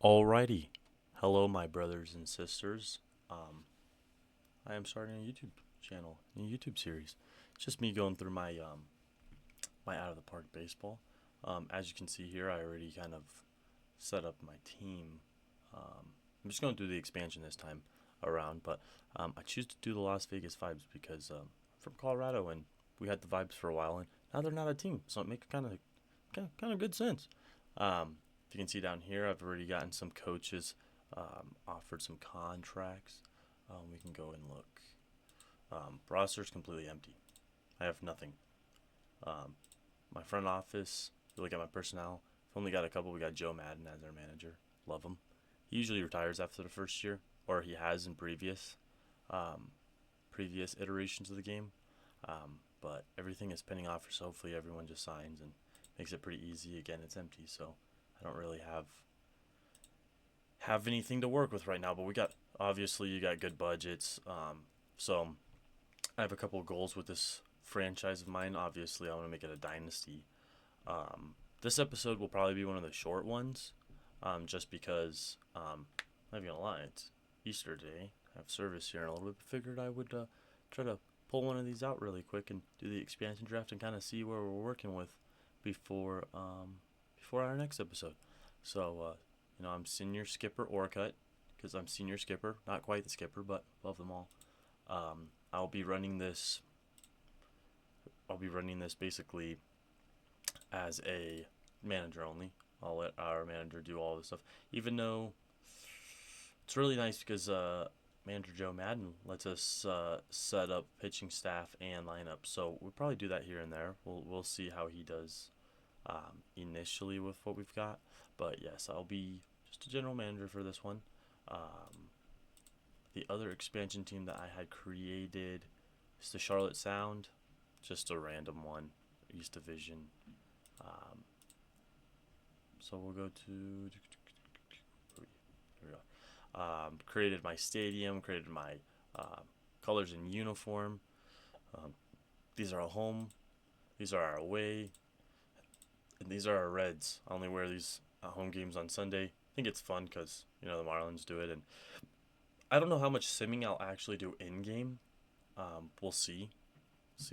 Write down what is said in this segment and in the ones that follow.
Alrighty. Hello, my brothers and sisters. Um, I am starting a YouTube channel, a YouTube series. It's just me going through my out of the park baseball. As you can see here, I already kind of set up my team. I'm just going to do the expansion this time around, but I choose to do the Las Vegas Vibes because I'm from Colorado and we had the Vibes for a while, and now they're not a team, so it makes kind of good sense. If you can see down here, I've already gotten some coaches offered some contracts. We can go and look. Roster's completely empty. I have nothing. Um, my front office, if you look at my personnel, I've only got a couple. We got Joe Madden as our manager. Love him. He usually retires after the first year, or he has in um, previous iterations of the game. But everything is pending offers, so hopefully everyone just signs and makes it pretty easy. Again, it's empty, so I don't really have anything to work with right now. But we got obviously you got good budgets. So I have a couple of goals with this franchise of mine. Obviously, I want to make it a dynasty. This episode will probably be one of the short ones, just because I'm not gonna lie, it's Easter day. I have service here in a little bit, but figured I would try to pull one of these out really quick and do the expansion draft and kind of see where we're working with before before our next episode. So I'm senior skipper Orcut because I'm senior skipper, not quite the skipper, but above them all. I'll be running this. I'll be running this basically as a manager only. I'll let our manager do all this stuff, even though it's really nice because manager Joe Madden lets us set up pitching staff and lineup. So we'll probably do that here and there. We'll see how he does initially with what we've got. But yes, I'll be just a general manager for this one. Um, the other expansion team that I had created is the Charlotte Sound, just a random one, East Division. Um, so we'll go to. Here we go. Created my stadium, created my colors and uniform. Um, these are our home, these are our away, and these are our Reds. I only wear these home games on Sunday. I think it's fun because the Marlins do it, and I don't know how much simming I'll actually do in game. We'll see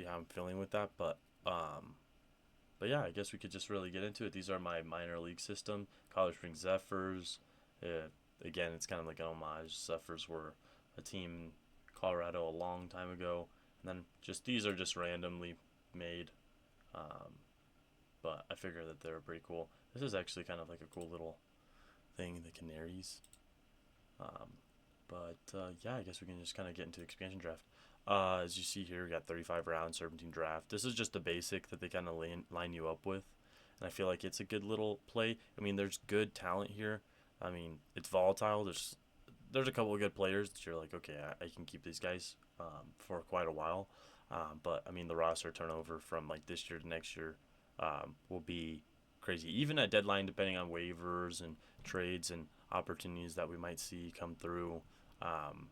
how I'm feeling with that, but yeah, I guess we could just really get into it. These are my minor league system, Colorado Springs Zephyrs. Again, it's kind of like an homage. Zephyrs were a team in Colorado a long time ago, and then just these are just randomly made. Um, but I figure that they're pretty cool. This is actually kind of like a cool little thing, the Canaries. Um, but yeah, I guess we can just kind of get into the expansion draft. As you see here, we got 35 rounds, 17 draft. This is just the basic that they kind of line you up with, and I feel like it's a good little play. I mean, there's good talent here. I mean, it's volatile. There's a couple of good players that you're like, okay, I can keep these guys for quite a while. But I mean, the roster turnover from like this year to next year will be crazy. Even at deadline, depending on waivers and trades and opportunities that we might see come through, um,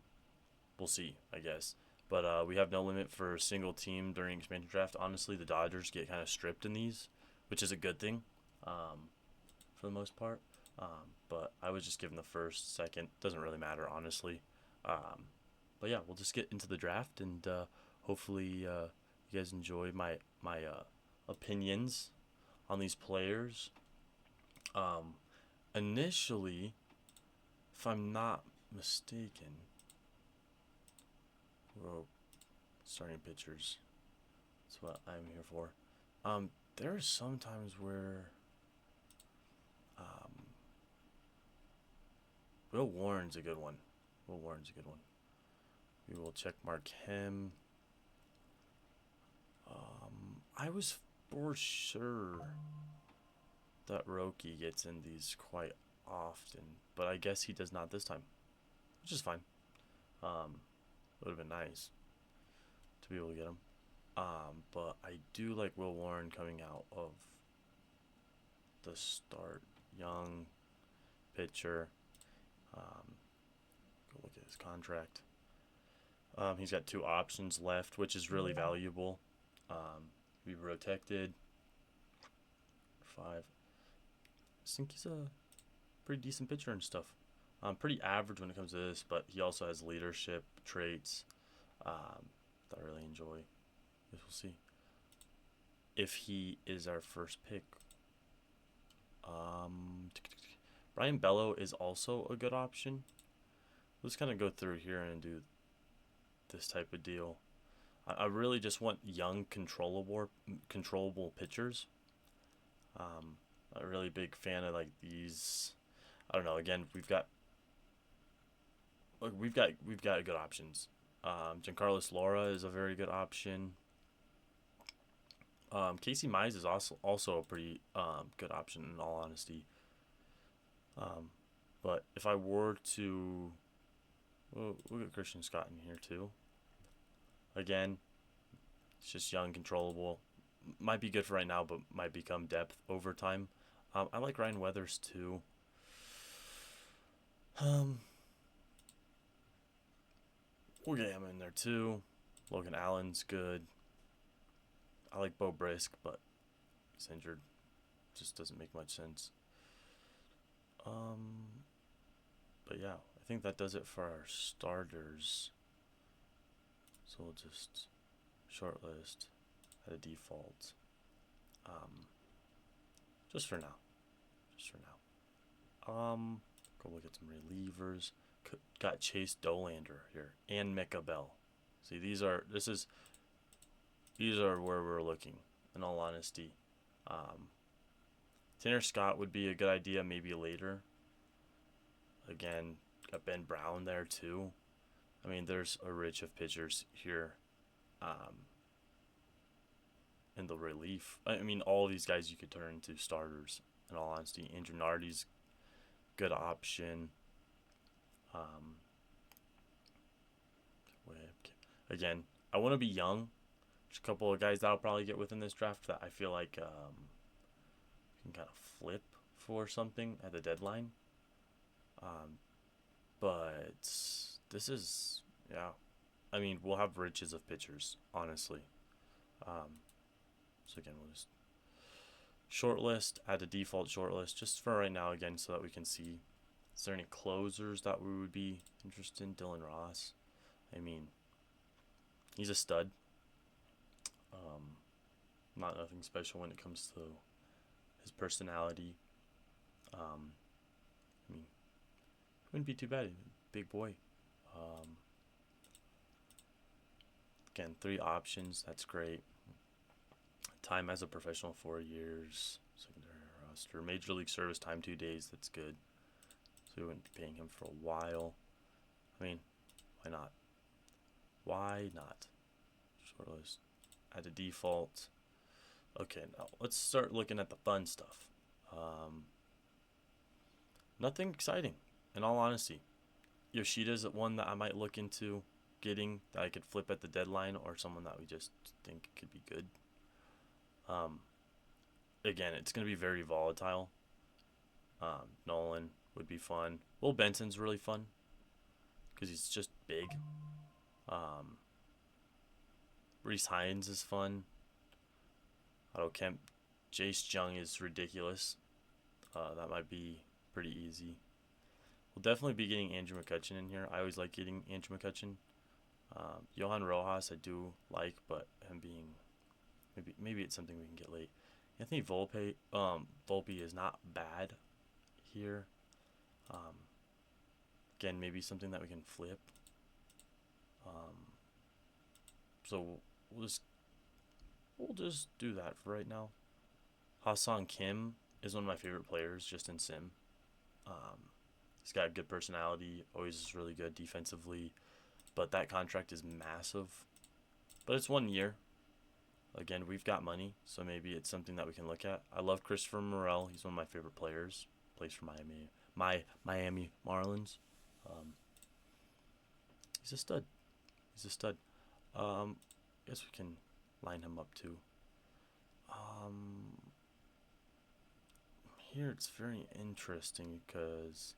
we'll see, I guess. But we have no limit for a single team during expansion draft. Honestly, the Dodgers get kind of stripped in these, which is a good thing for the most part. But I was just given the first, second. Doesn't really matter, honestly. Um, but yeah, we'll just get into the draft and hopefully you guys enjoy my opinions on these players. Um, Initially, if I'm not mistaken, well, starting pitchers. That's what I'm here for. There are some times where um, Will Warren's a good one. Will Warren's a good one. We will check mark him. I was for sure that Roki gets in these quite often, but I guess he does not this time, which is fine. It would have been nice to be able to get him. But I do like Will Warren coming out of the start. Young pitcher. Um, Go look at his contract. He's got two options left, which is really valuable. Be protected. 5. I think he's a pretty decent pitcher and stuff. Pretty average when it comes to this, but he also has leadership traits that I really enjoy. Guess we'll see if he is our first pick. Brian Bello is also a good option. Let's kind of go through here and do this type of deal. I really just want young, controllable pitchers. A really big fan of like these. I don't know. Again, we've got good options. Giancarlo Laura is a very good option. Casey Mize is also a pretty good option in all honesty. But if I were to, we'll get Christian Scott in here too. Again, it's just young, controllable. Might be good for right now, but might become depth over time. I like Ryan Weathers too. We'll get him in there too. Logan Allen's good. I like Bo Brisk, but he's injured. Just doesn't make much sense. But yeah, I think that does it for our starters. So we'll just shortlist at a default. Just for now. Go look at some relievers. Got Chase Dolander here and Micah Bell. See, these are where we're looking. In all honesty, Tanner Scott would be a good idea maybe later. Again, got Ben Brown there too. I mean, there's a rich of pitchers here. In the relief, I mean, all these guys you could turn into starters. In all honesty, Andrew Nardi's good option. Again, I want to be young. There's a couple of guys that I'll probably get within this draft that I feel like can kind of flip for something at the deadline. But this is, yeah. I mean, we'll have riches of pitchers, honestly. So again, we'll just shortlist, add a default shortlist just for right now, again, so that we can see. Is there any closers that we would be interested in? Dylan Ross. I mean, he's a stud. Not nothing special when it comes to his personality. I mean, wouldn't be too bad. Big boy. Again, 3 options. That's great. Time as a professional, 4 years. Secondary roster. Major League service time, 2 days. That's good. So we wouldn't be paying him for a while. I mean, why not? Why not? Shortlist. Add a default. Okay, now let's start looking at the fun stuff. Nothing exciting, in all honesty. Yoshida's one that I might look into getting that I could flip at the deadline, or someone that we just think could be good. Again, it's going to be very volatile. Nolan would be fun. Will Benson's really fun because he's just big. Reese Hines is fun. Otto Kemp. Jace Jung is ridiculous. That might be pretty easy. We'll definitely be getting Andrew McCutchen in here. I always like getting Andrew McCutchen. Johan Rojas I do like, but him being maybe it's something we can get late. Anthony Volpe is not bad here. Again, maybe something that we can flip. So we'll just do that for right now. Ha-Seong Kim is one of my favorite players just in Sim. He's got a good personality, always is really good defensively, but that contract is massive. But it's 1 year. Again, we've got money, so maybe it's something that we can look at. I love Christopher Morel. He's one of my favorite players. Plays for Miami Marlins. He's a stud. Guess we can line him up too. Here it's very interesting because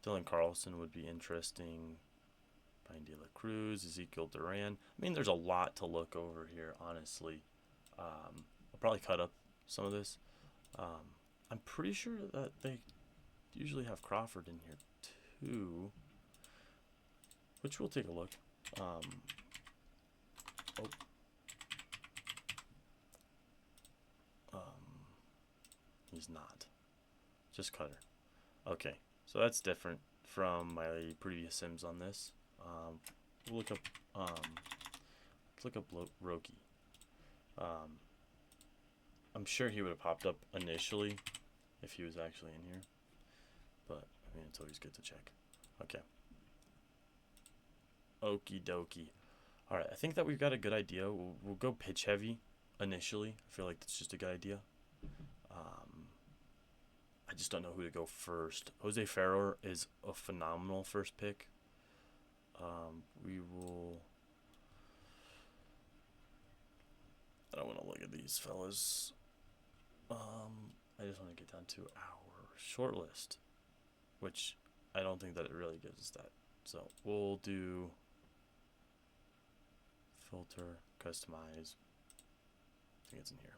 Dylan Carlson would be interesting. Brian De La Cruz, Ezekiel Duran. I mean, there's a lot to look over here, honestly. I'll probably cut up some of this. I'm pretty sure that usually have Crawford in here too, which we'll take a look. Oh, he's not. Just Cutter. Okay, so that's different from my previous sims on this. We'll look up. Let's look up Roki. I'm sure he would have popped up initially if he was actually in here, but I mean it's always good to check. Okay. Okie dokie. All right, I think that we've got a good idea. We'll go pitch heavy initially. I feel like that's just a good idea. I just don't know who to go first. Jose Ferrer is a phenomenal first pick. We will. I don't want to look at these fellas. I just want to get down to our short list, which I don't think that it really gives us that. So we'll do filter, customize. I think it's in here.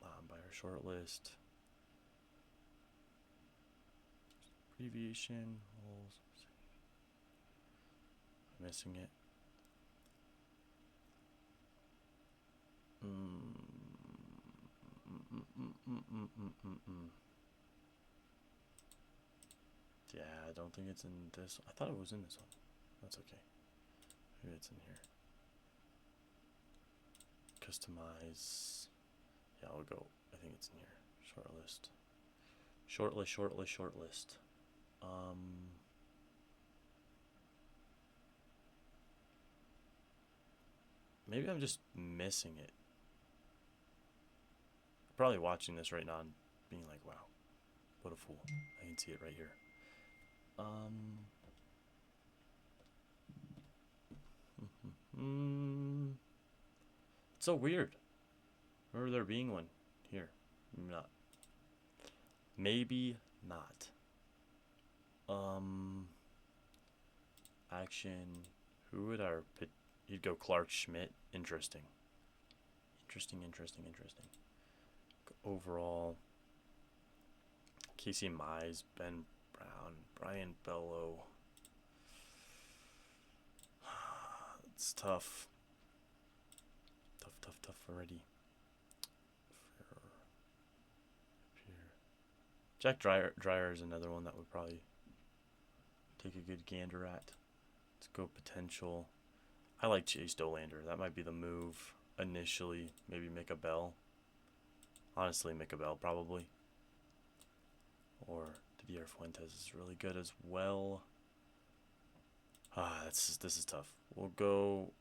By our short list. Abbreviation, holes. I'm missing it. Yeah, I don't think it's in this. I thought it was in this one. That's okay. Maybe it's in here. Customize. Yeah, I'll go. I think it's in here. Short list. Short list. Maybe I'm just missing it. Probably watching this right now and being like, wow, what a fool. I can see it right here. It's so weird. Remember there being one here. Maybe not. Maybe not. Action. Who would our pit? You'd go Clark Schmidt. Interesting. Interesting. Overall, Casey Mize, Ben Brown, Brian Bello. It's tough. Tough already. Jack Dreyer is another one that would probably take a good gander at. Let's go potential. I like Chase Dolander. That might be the move initially. Maybe Micah Bell. Honestly, Micah Bell probably. Or Didier Fuentes is really good as well. This is tough. We'll go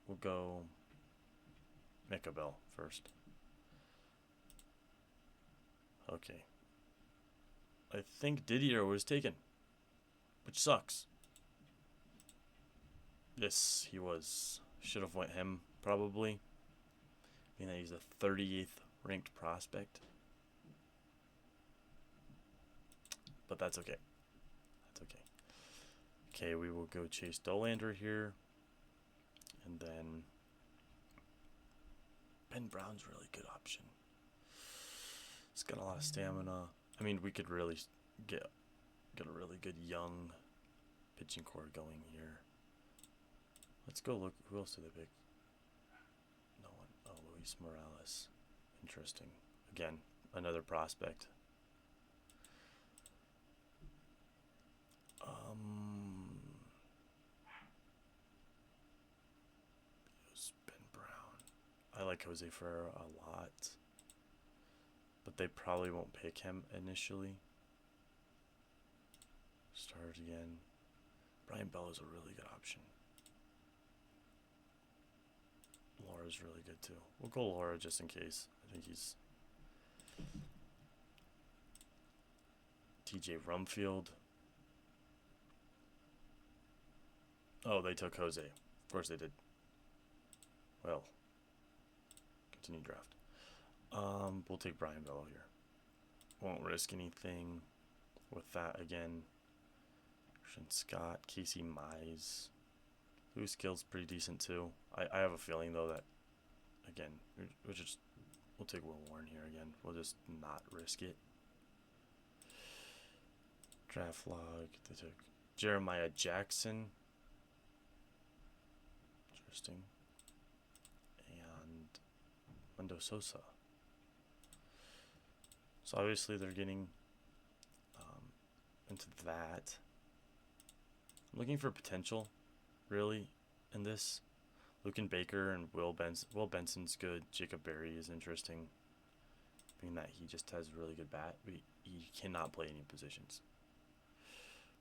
Micah Bell first. Okay. I think Didier was taken, which sucks. Yes, he was. Should have went him probably. Being that he's a 38th ranked prospect. But that's okay. Okay, we will go Chase Dolander here. And then Ben Brown's a really good option. He's got a lot of stamina. I mean, we could really get a really good young pitching core going here. Let's go look. Who else did they pick? No one. Oh, Luis Morales. Interesting. Again, another prospect. Ben Brown. I like Jose Ferrer a lot, but they probably won't pick him initially. Start again. Brian Bell is a really good option. Laura's really good too. We'll go Laura just in case. I think he's TJ Rumfield. Oh, they took Jose. Of course they did. Well, continue draft. We'll take Brian Bello here. Won't risk anything with that again. Christian Scott, Casey Mize. Louis Gill's pretty decent too. I have a feeling though that, again, we'll take Will Warren here again. We'll just not risk it. Draft log. They took Jeremiah Jackson. Interesting. And Mendo Sosa. So obviously they're getting into that. I'm looking for potential, really, in this. Lucan Baker and Will Benson. Will Benson's good. Jacob Berry is interesting, being that he just has a really good bat. He cannot play any positions,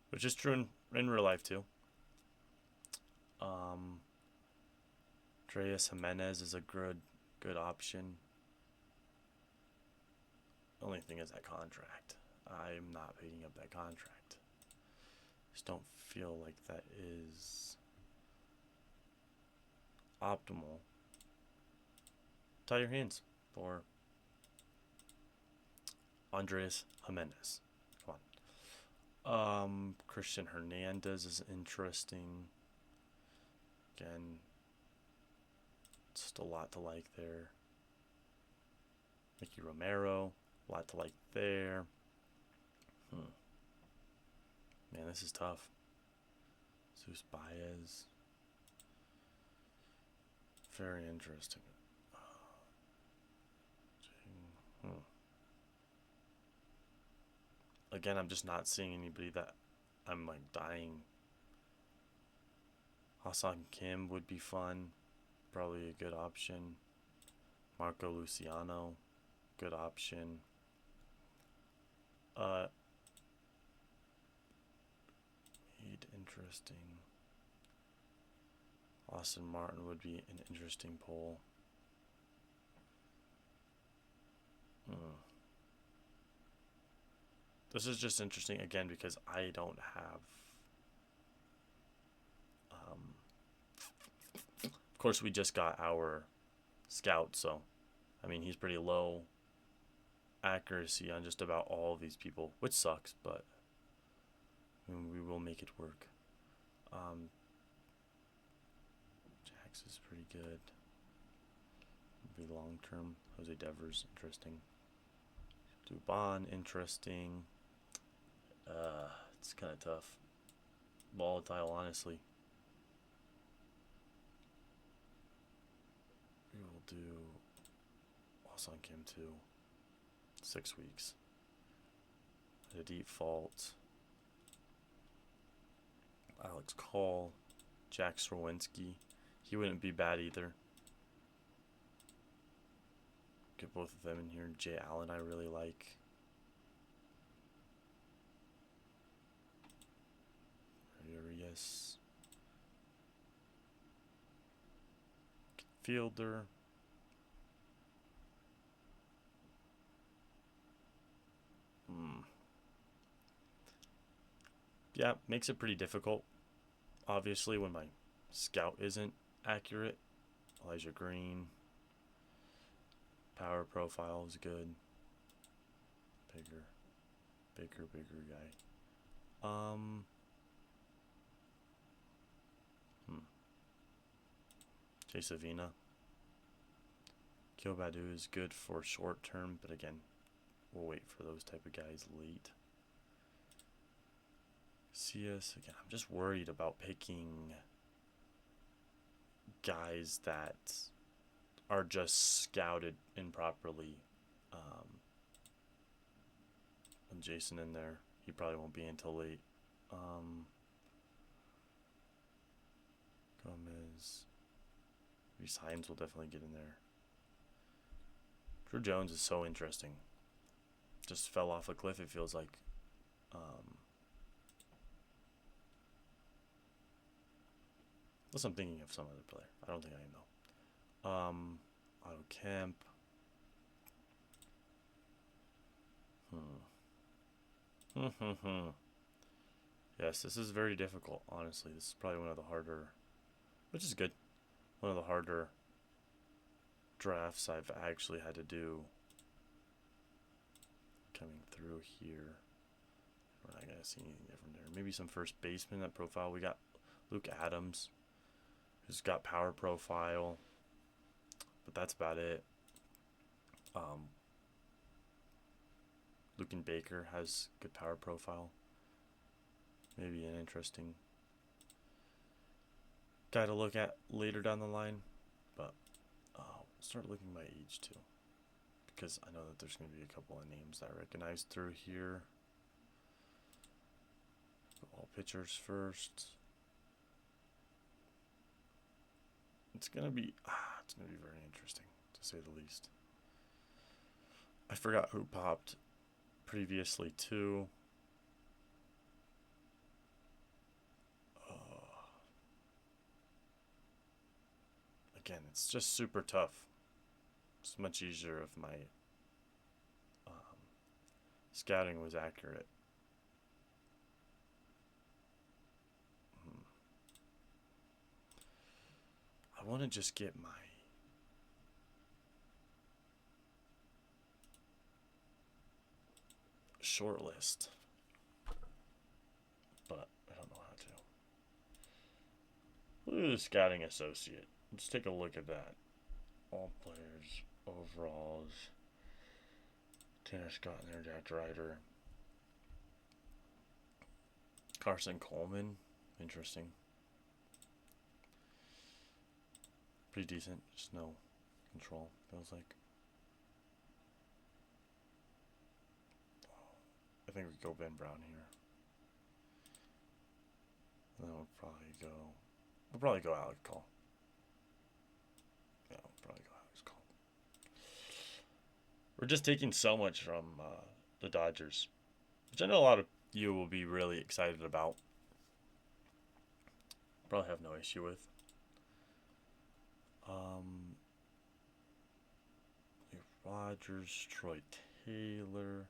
which is true in real life too. Andreas Jimenez is a good option. Only thing is that contract. I'm not picking up that contract. Just don't feel like that is optimal. Tie your hands for Andreas Jimenez. Come on. Christian Hernandez is interesting. Again, just a lot to like there. Mickey Romero, a lot to like there. Man, this is tough. Zeus Baez. Very interesting. Again, I'm just not seeing anybody that I'm like dying. Hassan Kim would be fun. Probably a good option. Marco Luciano, good option. Interesting. Austin Martin would be an interesting pull. This is just interesting again because I don't have. Of course, we just got our scout, so I mean he's pretty low accuracy on just about all of these people, which sucks, but I mean, we will make it work. Jax is pretty good. Maybe long term. Jose Devers, interesting. Dubon, interesting. It's kind of tough. Volatile, honestly. We will do Loss on Kim 2. 6 weeks. The default. Alex Call. Jack Srowinski. He wouldn't be bad either. Get both of them in here. Jay Allen I really like. Urias. Fielder. Yeah, makes it pretty difficult. Obviously, when my scout isn't accurate. Elijah Green. Power profile is good. Bigger guy. Chase Avina. Kyobadu is good for short term, but again, we'll wait for those type of guys late. CS, again, I'm just worried about picking guys that are just scouted improperly. And Jason in there, he probably won't be until late. Gomez. Reese Hines will definitely get in there. Drew Jones is so interesting. Just fell off a cliff, it feels like. Unless I'm thinking of some other player. I don't think I am, though. Otto Kemp. Yes, this is very difficult, honestly. This is probably one of the harder, which is good, one of the harder drafts I've actually had to do coming through here. We're not going to see anything different there. Maybe some first baseman, that profile. We got Luke Adams, who's got power profile, but that's about it. Lucan Baker has good power profile. interesting guy to look at later down the line. But we'll start looking by age too, because I know that there's going to be a couple of names that I recognize through here. All pitchers first. It's gonna be very interesting to say the least. I forgot who popped previously too. Again, it's just super tough. It's much easier if my scouting was accurate. I want to just get my short list, but I don't know how to. Look at the scouting associate. Let's take a look at that. All players, overalls, Tanner Scott and their Jack Ryder. Carson Coleman, interesting. Pretty decent, just no control, feels like. I think we go Ben Brown here. And then we'll probably go Alec Cole. Yeah, we'll probably go Alex Cole. We're just taking so much from the Dodgers, which I know a lot of you will be really excited about. Probably have no issue with. Rogers, Troy Taylor.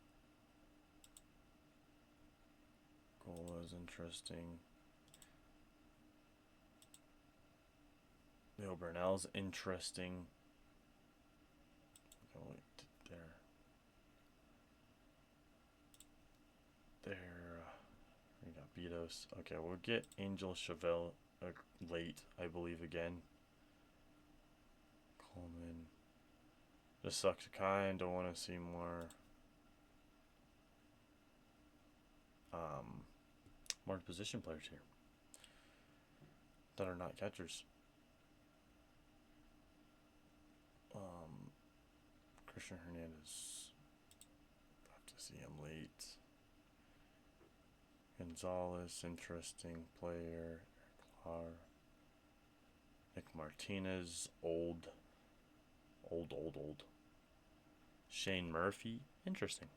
Goal was interesting. Neil Burnell's interesting. Oh, wait, there. We got Betos. Okay, we'll get Angel Chevelle late, I believe, again. Coleman. Just sucks. Kind of want to see more. More position players here that are not catchers. Christian Hernandez. Have to see him late. Gonzalez, interesting player. Clark. Nick Martinez, old. Shane Murphy, interesting.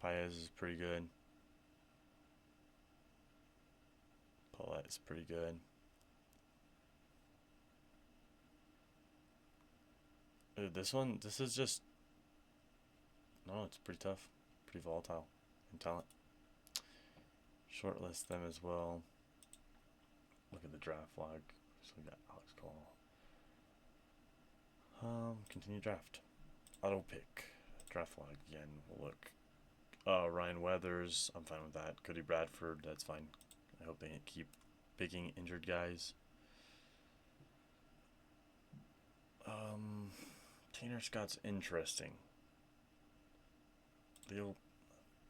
Paez is pretty good. Paulette is pretty good. This is just, no, it's pretty tough. Pretty volatile in talent. Shortlist them as well. Look at the draft log. So we got Alex Cole. Continue draft. Auto pick. Draft log again. We'll look. Ryan Weathers. I'm fine with that. Cody Bradford. That's fine. I hope they keep picking injured guys. Tanner Scott's interesting. Leo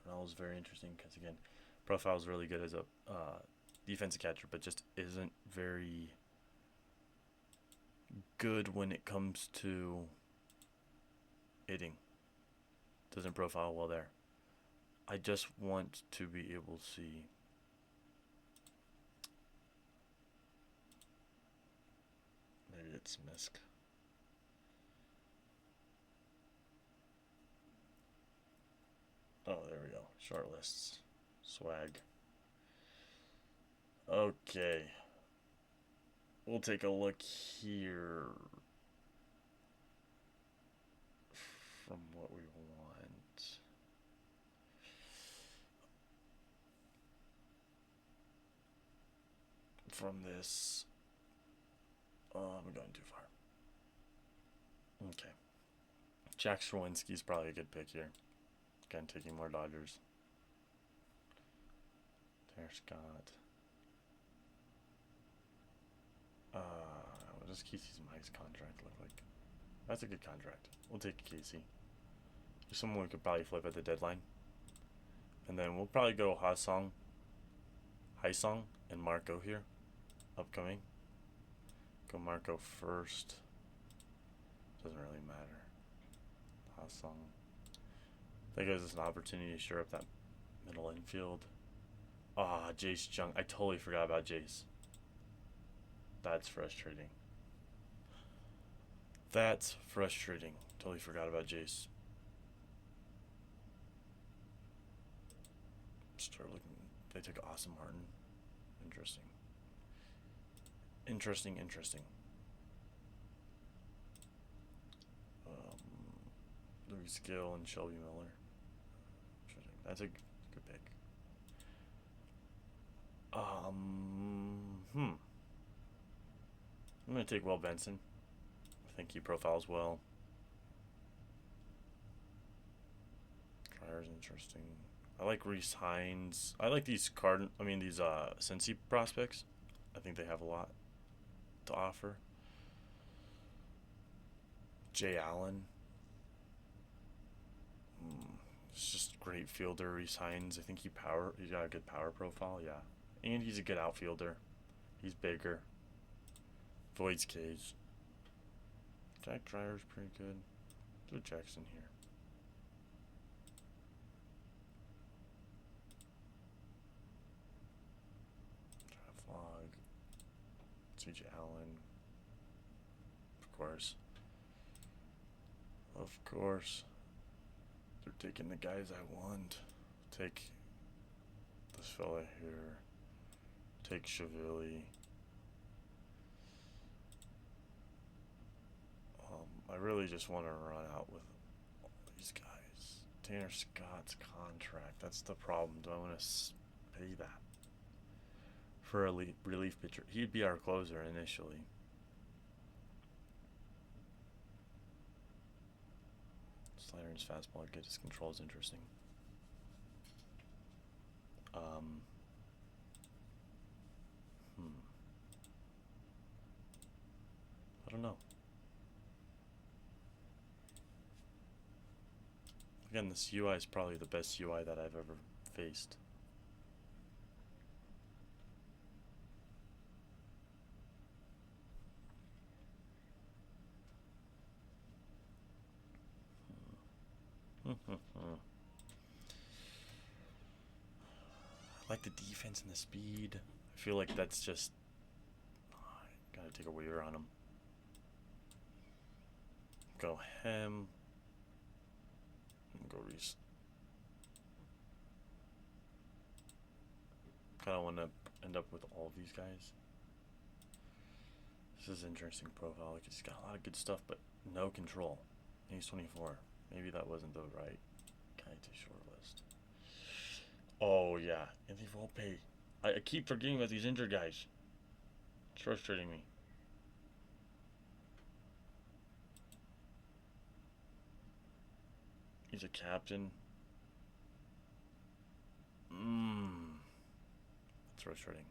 Burnell is very interesting because, again, profile's really good as a defensive catcher, but just isn't very good when it comes to hitting. Doesn't profile well there. I just want to be able to see maybe it's Misk. Oh, there we go. Short lists. Swag. Okay. We'll take a look here from what we want. From this. I'm going too far. Okay. Jack Sherwinski's probably a good pick here. Again, taking more Dodgers. There's Scott. What does Casey's Mike's contract look like? That's a good contract. We'll take Casey. There's someone we could probably flip at the deadline. And then we'll probably go Haisong, and Marco here, upcoming. Go Marco first. Doesn't really matter. Hasong. That gives us an opportunity to shore up that middle infield. Ah, Jace Jung. I totally forgot about Jace. That's frustrating. That's frustrating. Totally forgot about Jace. Start looking. They took Awesome Martin. Interesting. Interesting. Louis Gill and Shelby Miller. That's a good pick. I'm gonna take Will Benson. I think he profiles well. Tryer's interesting. I like Reese Hines. I like these Cincy prospects. I think they have a lot to offer. Jay Allen. It's just a great fielder. Reese Hines. I think he's got a good power profile. Yeah, and he's a good outfielder. He's bigger. Void's Cage. Jack Dryer's pretty good. Do Jackson here. Fog. CJ Allen. Of course. They're taking the guys I want. Take this fella here. Take Shavilli. I really just want to run out with all these guys. Tanner Scott's contract. That's the problem. Do I want to pay that for a relief pitcher? He'd be our closer initially. Slider and his fastball get his control is interesting. I don't know. Again, this UI is probably the best UI that I've ever faced. I like the defense and the speed. I feel like that's just... gotta take a waiver on him. Go Hem. Go Reese. Kind of want to end up with all of these guys. This is an interesting profile. Like, he's got a lot of good stuff, but no control. He's 24. Maybe that wasn't the right guy to shortlist. Oh yeah, Anthony Volpe. I keep forgetting about these injured guys. It's frustrating me. He's a captain. That's frustrating.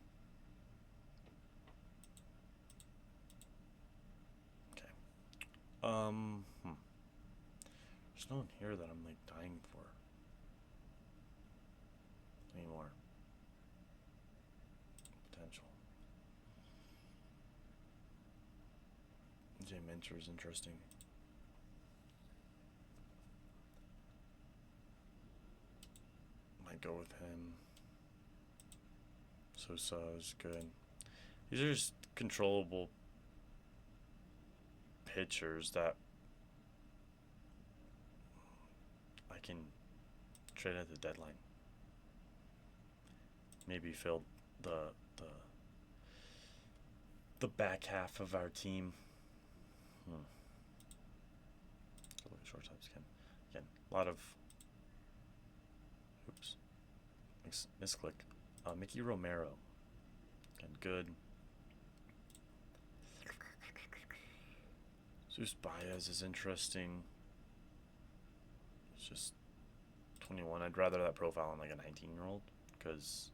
Okay. There's no one here that I'm like dying for anymore. Potential. Jay Minter is interesting. Might go with him. Sosa is good. These are just controllable pitchers that I can trade at the deadline. Maybe fill the back half of our team. Shortstops again. A lot of misclick. Mickey Romero. Again, good. Zeus Baez is interesting. It's just 21. I'd rather that profile on like a 19-year-old because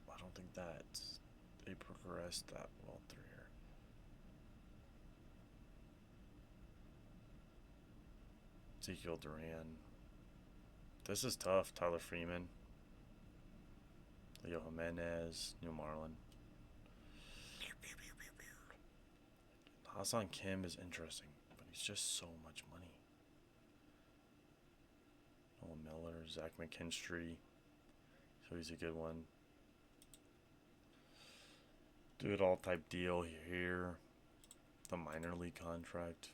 I don't think that they progressed that well through here. Ezekiel Duran. This is tough. Tyler Freeman, Leo Jimenez, New Marlin. Hassan Kim is interesting, but he's just so much money. Nolan Miller, Zach McKinstry, so he's a good one. Do it all type deal here. The minor league contract.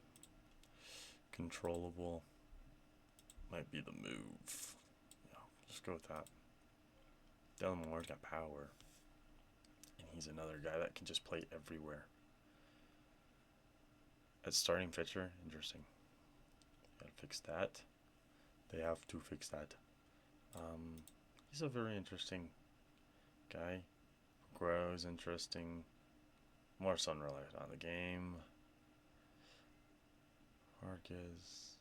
Controllable. Might be the move. Yeah, just go with that. Dylan Moore's got power. And he's another guy that can just play everywhere. At starting pitcher, interesting. Gotta fix that. They have to fix that. He's a very interesting guy. Grows interesting. More sunlight on the game. Marquez.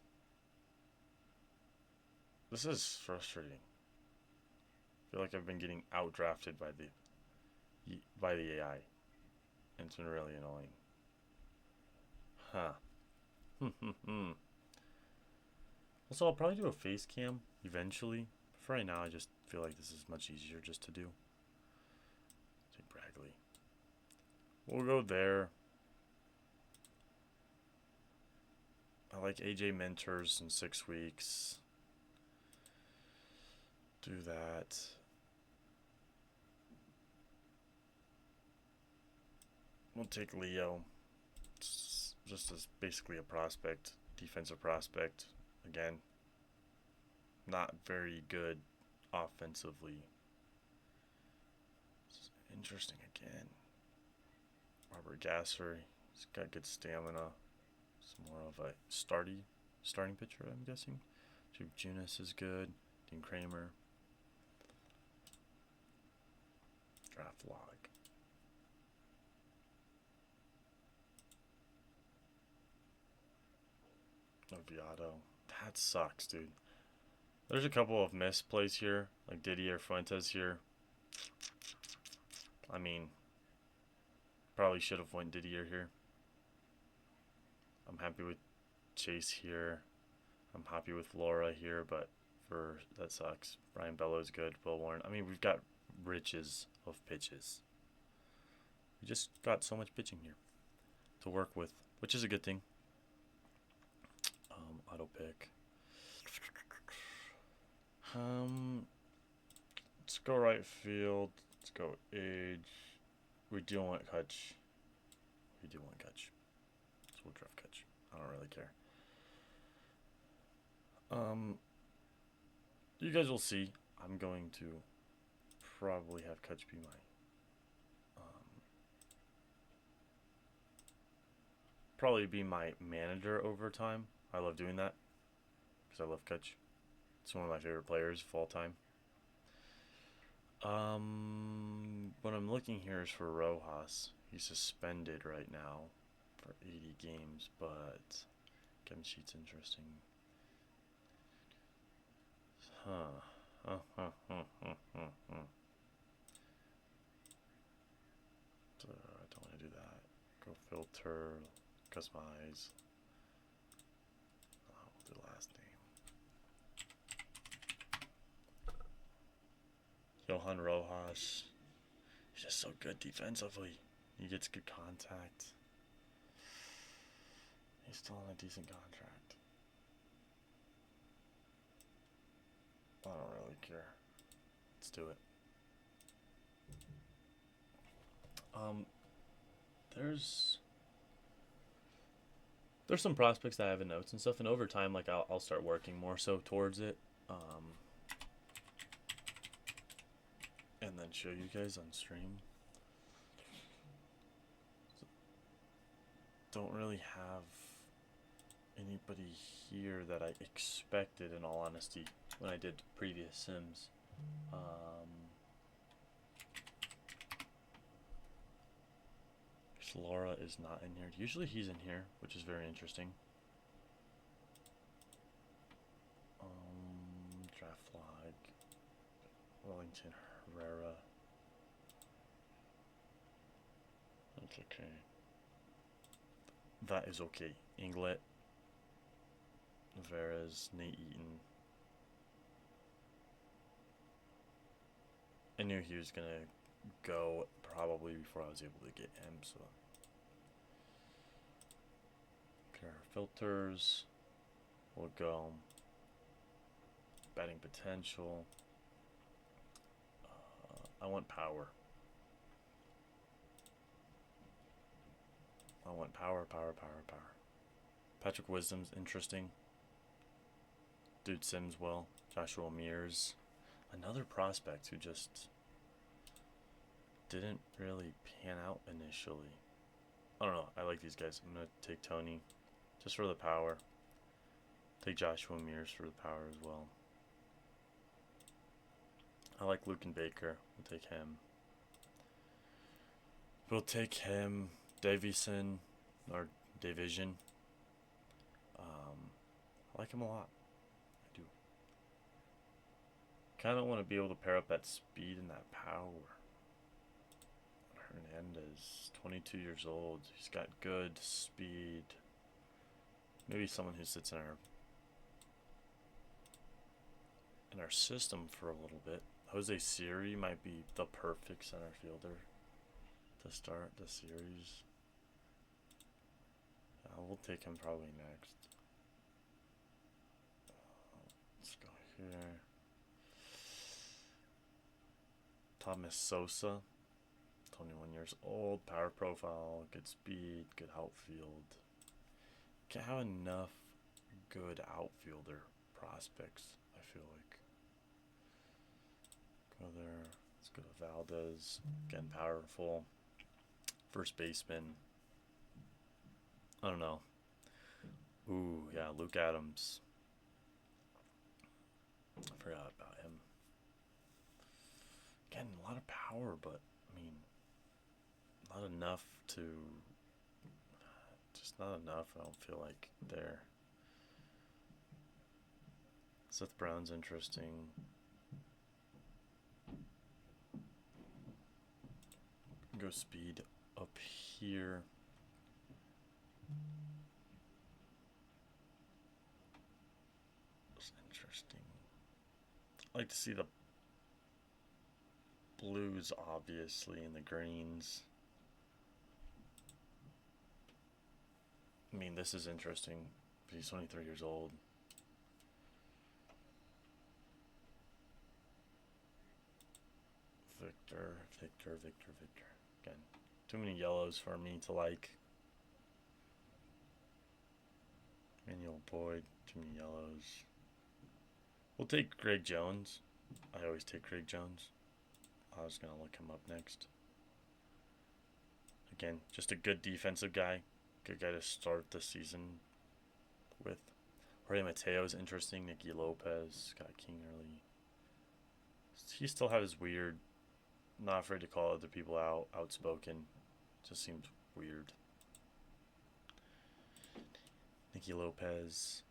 This is frustrating. I feel like I've been getting outdrafted by the AI. And it's been really annoying. Huh. Also, I'll probably do a face cam eventually. For right now, I just feel like this is much easier just to do. Take Bragley. We'll go there. I like AJ Mentors in 6 weeks. Do that. We'll take Leo. It's just as basically a prospect, defensive prospect. Again, not very good offensively. It's interesting again. Robert Gasser, he's got good stamina. It's more of a starting pitcher, I'm guessing. Jake Junis is good. Dean Kramer. Draft log. Noviado. That sucks, dude. There's a couple of misplays here, like Didier Fuentes here. I mean, probably should have went Didier here. I'm happy with Chase here. I'm happy with Laura here, but that sucks. Brian Bellows good. Bill Warren. I mean, we've got riches of pitches. We just got so much pitching here to work with, which is a good thing. Auto pick. Let's go right field. Let's go age. We do want Kutch. So we'll draft Kutch. I don't really care. You guys will see. I'm going to probably have Kutch be my probably be my manager over time. I love doing that because I love Kutch. It's one of my favorite players of all time. What I'm looking here is for Rojas. He's suspended right now for 80 games, but Kevin Sheet's interesting. I don't want to do that. Go filter, customize. We'll do last name. Johan Rojas. He's just so good defensively. He gets good contact. He's still on a decent contract. I don't really care. Let's do it. There's some prospects that I have in notes and stuff, and over time, like I'll start working more so towards it, and then show you guys on stream. Don't really have anybody here that I expected, in all honesty, when I did previous sims. Laura is not in here. Usually he's in here, which is very interesting. Draft flag. Wellington Herrera. That's okay. That is okay. Inglet. Nevarez. Nate Eaton. I knew he was going to go probably before I was able to get him, so. Okay, our filters will go batting potential. I want power. I want power. Patrick Wisdom's interesting. Dude Sims well. Joshua Mears. Another prospect who just didn't really pan out initially. I don't know. I like these guys. I'm going to take Tony just for the power. Take Joshua Mears for the power as well. I like Luke and Baker. We'll take him. We'll take him. Davison or Division. I like him a lot. I do. Kind of want to be able to pair up that speed and that power. Hernandez, 22 years old. He's got good speed. Maybe someone who sits in our system for a little bit. Jose Siri might be the perfect center fielder to start the series. We'll take him probably next. Let's go here. Thomas Sosa, 21 years old, power profile, good speed, good outfield. Can't have enough good outfielder prospects, I feel like. Go there. Let's go to Valdez. Again, powerful. First baseman. I don't know. Ooh, yeah, Luke Adams. I forgot about him. Again, a lot of power, but, I mean, not enough to... Just not enough, I don't feel like, there. Seth Brown's interesting. Go speed up here. It's interesting. I like to see the blues, obviously, and the greens. I mean, this is interesting. He's 23 years old. Victor. Again, too many yellows for me to like. Manuel Boyd, too many yellows. We'll take Greg Jones. I always take Greg Jones. I was going to look him up next. Again, just a good defensive guy. Good guy to start the season with. Jorge Mateo is interesting. Nicky Lopez. Got King early. He still has his weird, not afraid to call other people out, outspoken. Just seems weird. Nicky Lopez.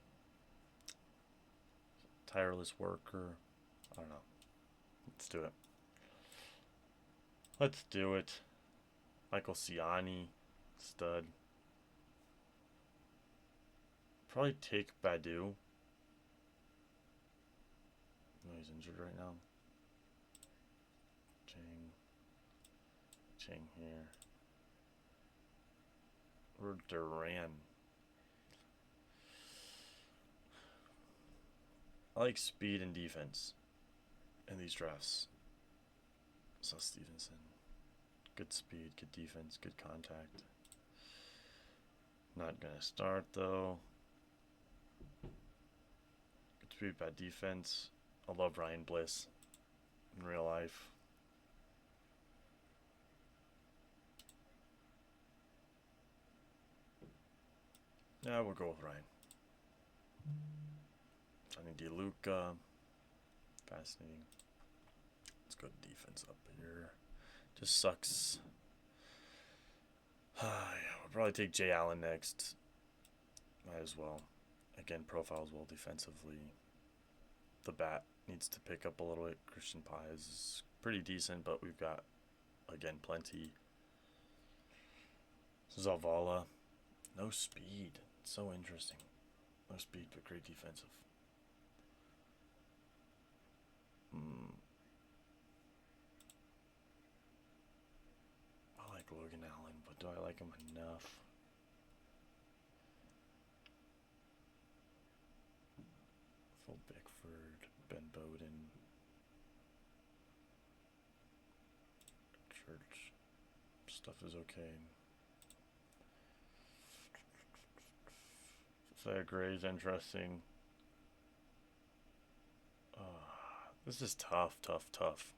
Tireless worker. I don't know. Let's do it. Let's do it. Michael Ciani. Stud. Probably take Badu. No, he's injured right now. Chang here. Or Duran. I like speed and defense in these drafts. So Stevenson. Good speed, good defense, good contact. Not gonna start though. Good speed, bad defense. I love Ryan Bliss in real life. Yeah, we'll go with Ryan. Johnny DeLuca. Fascinating. Let's go defense up here. Just sucks. Yeah, we'll probably take Jay Allen next. Might as well. Again, profiles well defensively. The bat needs to pick up a little bit. Christian Paz is pretty decent, but we've got, again, plenty. Zavala. No speed. So interesting. No speed, but great defensive. Logan Allen, but do I like him enough? Phil Bickford, Ben Bowden, Church. Stuff is okay. Isaiah Gray's interesting. This is tough, tough, tough.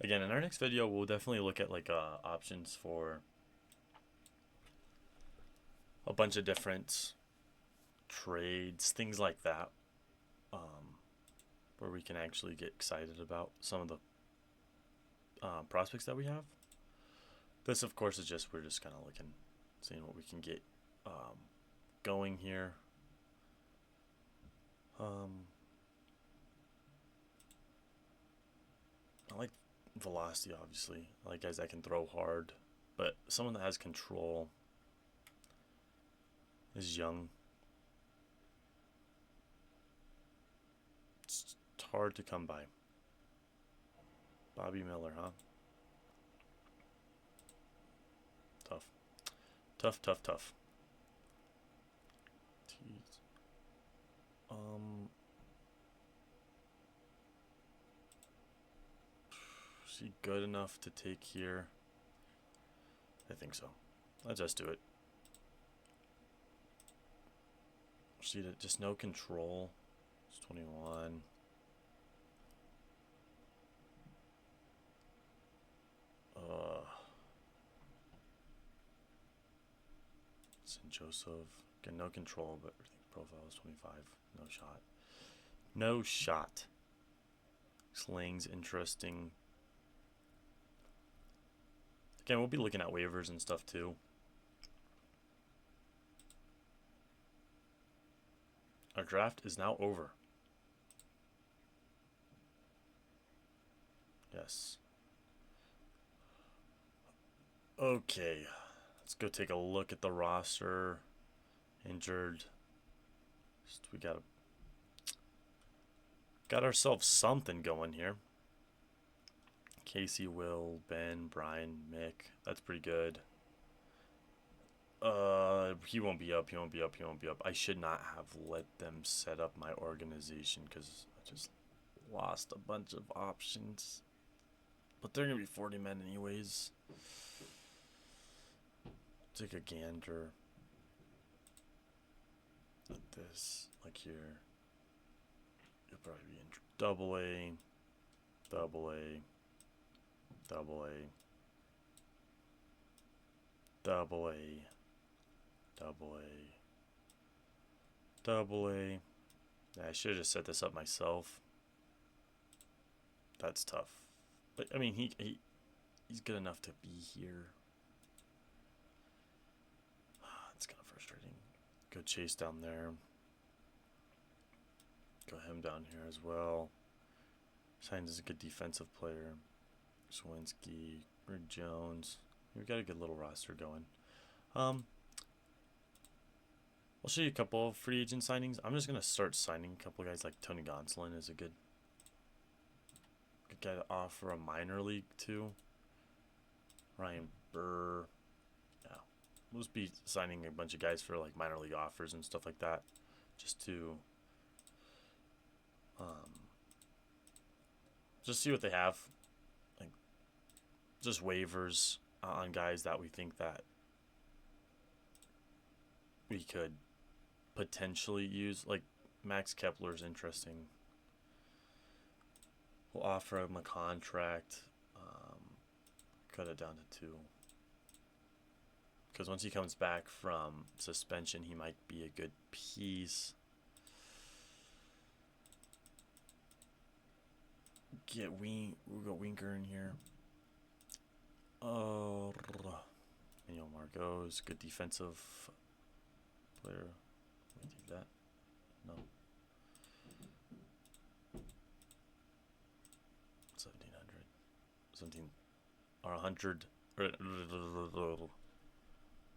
Again, in our next video, we'll definitely look at like options for a bunch of different trades, things like that, where we can actually get excited about some of the prospects that we have. This, of course, is just we're just kind of looking, seeing what we can get going here. I like velocity, obviously. I like guys that can throw hard, but someone that has control is young. It's hard to come by. Bobby Miller, huh? Tough. Tough, tough, tough. Jeez. Is he good enough to take here? I think so. Let's just do it. See that just no control. It's 21. St. Joseph. Again, no control, but profile is 25. No shot. No shot. Sling's interesting. Again, we'll be looking at waivers and stuff too. Our draft is now over. Yes. Okay. Let's go take a look at the roster. Injured. We got ourselves something going here. Casey, Will, Ben, Brian, Mick. That's pretty good. He won't be up. He won't be up. He won't be up. I should not have let them set up my organization because I just lost a bunch of options. But they're going to be 40 men anyways. Take a gander at this, like here. You'll probably be in double A, double A, double A, double A, double A, double A. Yeah, I should have just set this up myself. That's tough. But I mean, he's good enough to be here. It's kind of frustrating. Go Chase down there. Go him down here as well. Signs is a good defensive player. Swinski, Rick Jones. We've got a good little roster going. I'll show you a couple of free agent signings. I'm just gonna start signing a couple of guys. Like Tony Gonsolin is a good guy to offer a minor league to. Ryan Burr. Yeah, we'll just be signing a bunch of guys for like minor league offers and stuff like that, just to just see what they have. Like just waivers on guys that we think that we could potentially use. Like Max Kepler's interesting. We'll offer him a contract. Cut it down to 2. Because once he comes back from suspension, he might be a good piece. We'll go Winker in here. Oh, Daniel Margot's good defensive player. Let me take that. No. 1700. 17 or 100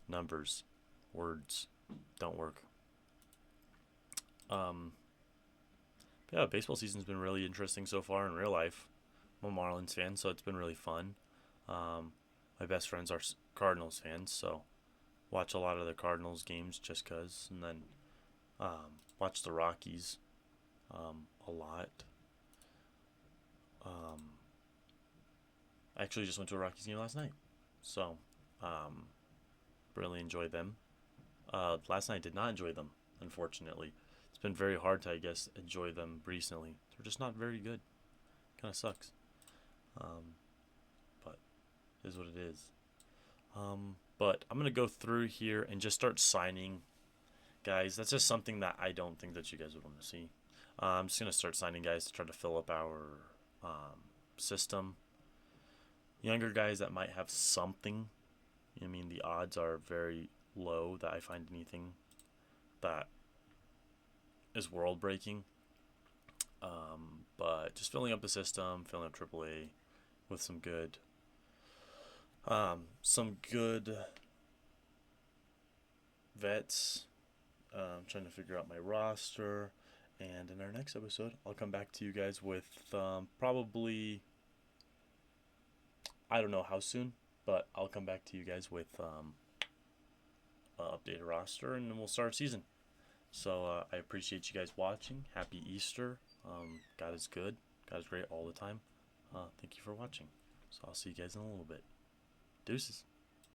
numbers, words don't work. Yeah, baseball season's been really interesting so far in real life. I'm a Marlins fan, so it's been really fun. My best friends are Cardinals fans, so watch a lot of the Cardinals games just cause, and then watch the Rockies a lot. Um, I actually just went to a Rockies game last night, so um, really enjoyed them. Last night I did not enjoy them, unfortunately. It's been very hard to, I guess, enjoy them recently. They're just not very good. Kind of sucks. Um, but it is what it is. But I'm gonna go through here and just start signing guys. That's just something that I don't think that you guys would want to see. I'm just gonna start signing guys to try to fill up our system. Younger guys that might have something. I mean, the odds are very low that I find anything that is world breaking. But just filling up the system, filling up AAA with some good vets. Trying to figure out my roster, and in our next episode, I'll come back to you guys with probably, I don't know how soon, but I'll come back to you guys with updated roster, and then we'll start our season. So I appreciate you guys watching. Happy Easter. God is good. God is great all the time. Thank you for watching. So I'll see you guys in a little bit. Deuces.